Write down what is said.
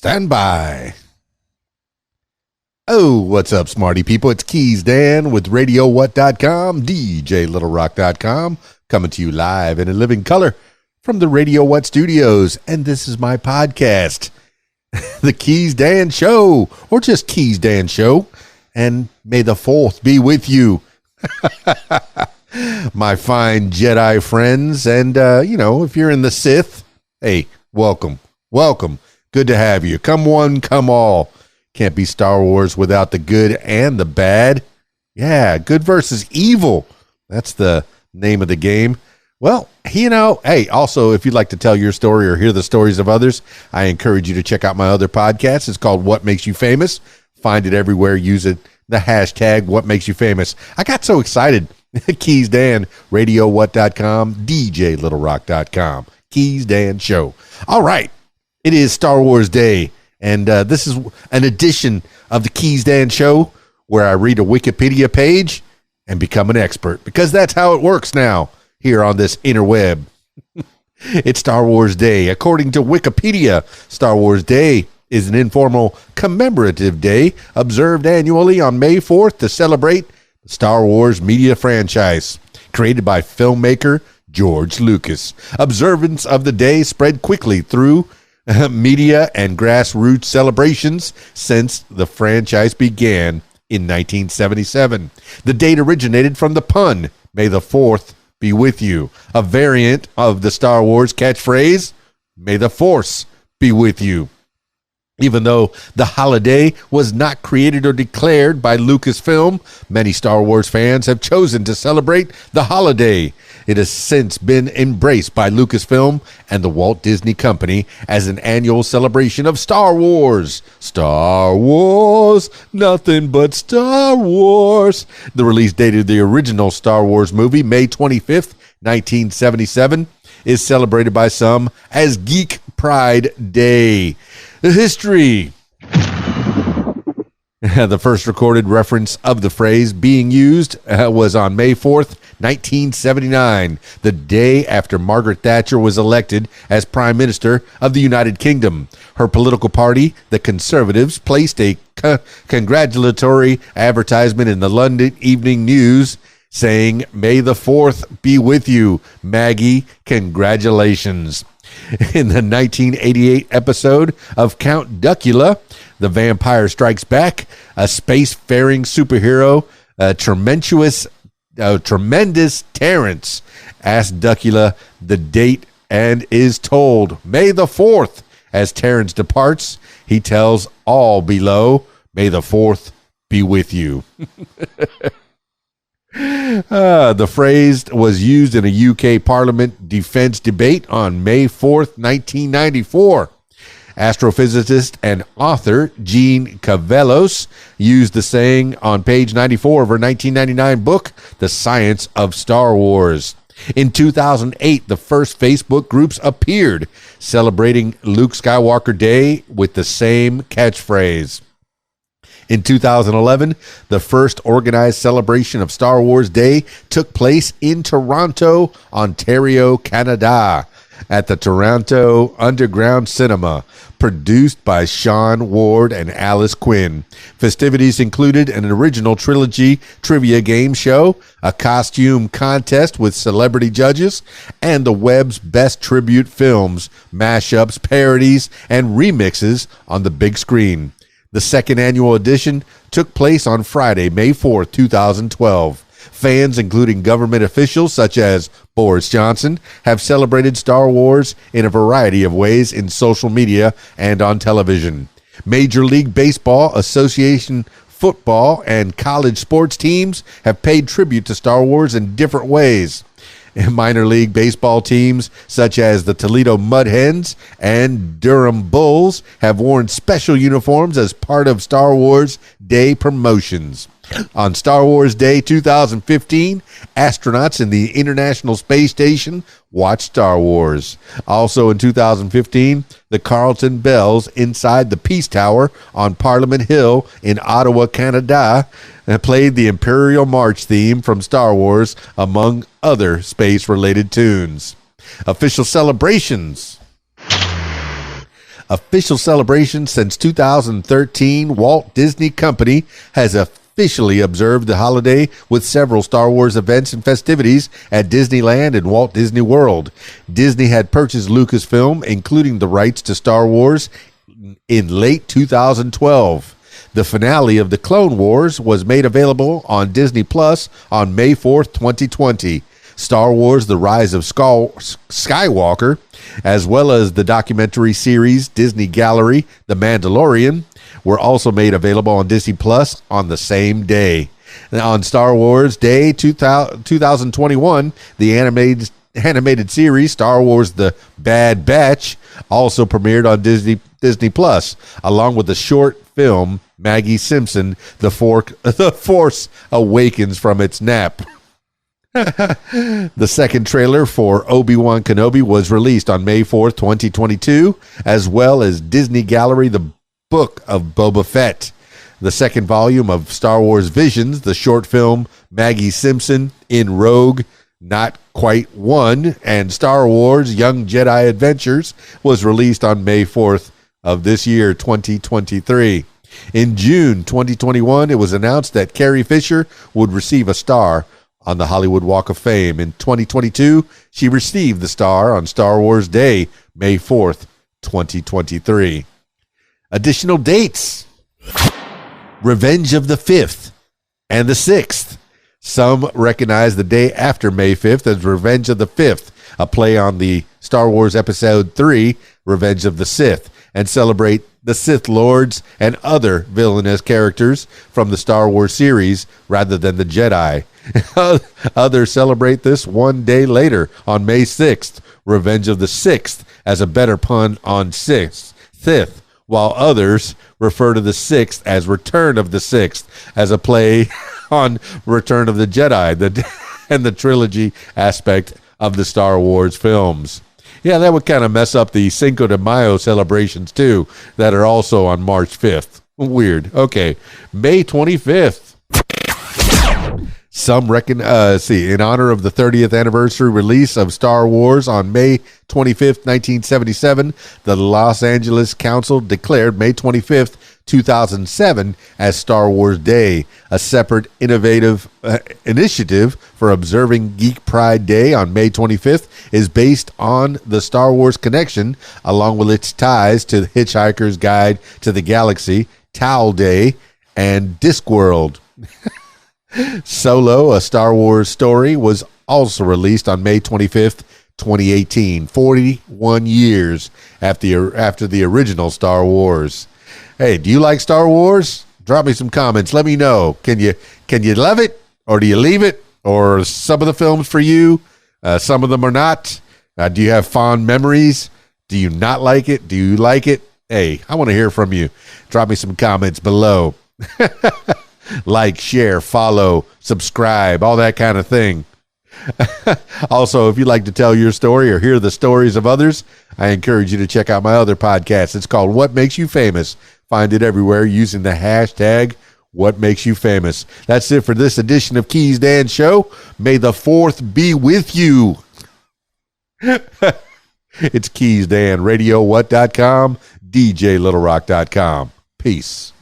Stand by. Oh, what's up, smarty people? It's KeysDAN with RadioWhat.com, DJLittleRock.com, coming to you live and in living color from the Radio What studios. And this is my podcast, The KeysDAN Show, or just KeysDAN Show. And may the 4th be with you, my fine Jedi friends. And, if you're in the Sith, hey, welcome. Good to have you. Come one, come all. Can't be Star Wars without the good and the bad. Yeah, good versus evil. That's the name of the game. Well, hey, also, if you'd like to tell your story or hear the stories of others, I encourage you to check out my other podcast. It's called What Makes You Famous. Find it everywhere. Use it. The hashtag What Makes You Famous. I got so excited. KeysDAN, RadioWhat.com, DJLittleRock.com. KeysDAN Show. All right. It is Star Wars Day, and this is an edition of the KeysDAN Show where I read a Wikipedia page and become an expert, because that's how it works now here on this interweb. It's Star Wars Day. According to Wikipedia, Star Wars Day is an informal commemorative day observed annually on May 4th to celebrate the Star Wars media franchise created by filmmaker George Lucas. Observance of the day spread quickly through media and grassroots celebrations since the franchise began in 1977. The date originated from the pun, "May the 4th be with you," a variant of the Star Wars catchphrase, "May the Force be with you." Even though the holiday was not created or declared by Lucasfilm, many Star Wars fans have chosen to celebrate the holiday. It has since been embraced by Lucasfilm and the Walt Disney Company as an annual celebration of Star Wars. Star Wars, nothing but Star Wars. The release date of the original Star Wars movie, May 25th, 1977, is celebrated by some as Geek Pride Day. The history. The first recorded reference of the phrase being used was on May 4th, 1979, the day after Margaret Thatcher was elected as Prime Minister of the United Kingdom. Her political party, the Conservatives, placed a congratulatory advertisement in the London Evening News saying, "May the 4th be with you, Maggie. Congratulations." In the 1988 episode of Count Duckula, The Vampire Strikes Back, a spacefaring superhero, tremendous Terrence, asks Duckula the date and is told, "May the 4th." As Terrence departs, he tells all below, "May the 4th be with you." The phrase was used in a UK Parliament defense debate on May 4th, 1994. Astrophysicist and author Jean Cavelos used the saying on page 94 of her 1999 book, The Science of Star Wars. In 2008, the first Facebook groups appeared, celebrating Luke Skywalker Day with the same catchphrase. In 2011, the first organized celebration of Star Wars Day took place in Toronto, Ontario, Canada, at the Toronto Underground Cinema, produced by Sean Ward and Alice Quinn. Festivities included an original trilogy trivia game show, a costume contest with celebrity judges, and the web's best tribute films, mashups, parodies, and remixes on the big screen. The second annual edition took place on Friday, May 4th, 2012. Fans, including government officials such as Boris Johnson, have celebrated Star Wars in a variety of ways in social media and on television. Major League Baseball, Association football, and college sports teams have paid tribute to Star Wars in different ways. Minor league baseball teams such as the Toledo Mud Hens and Durham Bulls have worn special uniforms as part of Star Wars Day promotions. On Star Wars Day 2015, astronauts in the International Space Station watched Star Wars. Also in 2015, the Carlton Bells inside the Peace Tower on Parliament Hill in Ottawa, Canada, played the Imperial March theme from Star Wars, among other space-related tunes. Official celebrations. official celebration since 2013, Walt Disney Company has officially observed the holiday with several Star Wars events and festivities at Disneyland and Walt Disney World. Disney had purchased Lucasfilm, including the rights to Star Wars, in late 2012. The finale of the Clone Wars was made available on Disney Plus on May 4th, 2020. Star Wars: The Rise of Skywalker, as well as the documentary series Disney Gallery, The Mandalorian, were also made available on Disney Plus on the same day. Now, on Star Wars Day 2021, the animated series Star Wars: The Bad Batch also premiered on Disney Plus, along with the short film Maggie Simpson: The Force Awakens from its nap. The second trailer for Obi-Wan Kenobi was released on May 4th, 2022, as well as Disney Gallery: The Book of Boba Fett. The second volume of Star Wars Visions, the short film Maggie Simpson in Rogue Not Quite One, and Star Wars Young Jedi Adventures was released on May 4th of this year, 2023. In June 2021, it was announced that Carrie Fisher would receive a star on the Hollywood Walk of Fame. In 2022, she received the star on Star Wars Day, May 4th, 2023. Additional dates: Revenge of the 5th and the 6th. Some recognize the day after May 5th as Revenge of the 5th, a play on the Star Wars Episode 3, Revenge of the Sith, and celebrate the Sith Lords and other villainous characters from the Star Wars series rather than the Jedi. Others celebrate this one day later on May 6th, Revenge of the 6th, as a better pun on Sith, while others refer to the 6th as Return of the 6th, as a play on Return of the Jedi and the trilogy aspect of the Star Wars films. Yeah, that would kind of mess up the Cinco de Mayo celebrations, too, that are also on March 5th. Weird. Okay, May 25th. Some reckon, in honor of the 30th anniversary release of Star Wars on May 25th, 1977, the Los Angeles Council declared May 25th, 2007 as Star Wars Day. A separate innovative initiative for observing Geek Pride Day on May 25th is based on the Star Wars connection, along with its ties to the Hitchhiker's Guide to the Galaxy, Towel Day, and Discworld. Solo, a Star Wars story, was also released on May 25th, 2018, 41 years after the original Star Wars. Hey, do you like Star Wars? Drop me some comments. Let me know. Can you love it, or do you leave it, or some of the films for you? Some of them are not. Do you have fond memories? Do you not like it? Do you like it? Hey, I want to hear from you. Drop me some comments below. Like, share, follow, subscribe, all that kind of thing. Also, if you'd like to tell your story or hear the stories of others, I encourage you to check out my other podcast. It's called What Makes You Famous. Find it everywhere using the hashtag What Makes You Famous. That's it for this edition of KeysDAN Show. May the 4th be with you. It's KeysDAN, RadioWhat.com, DJLittleRock.com. Peace.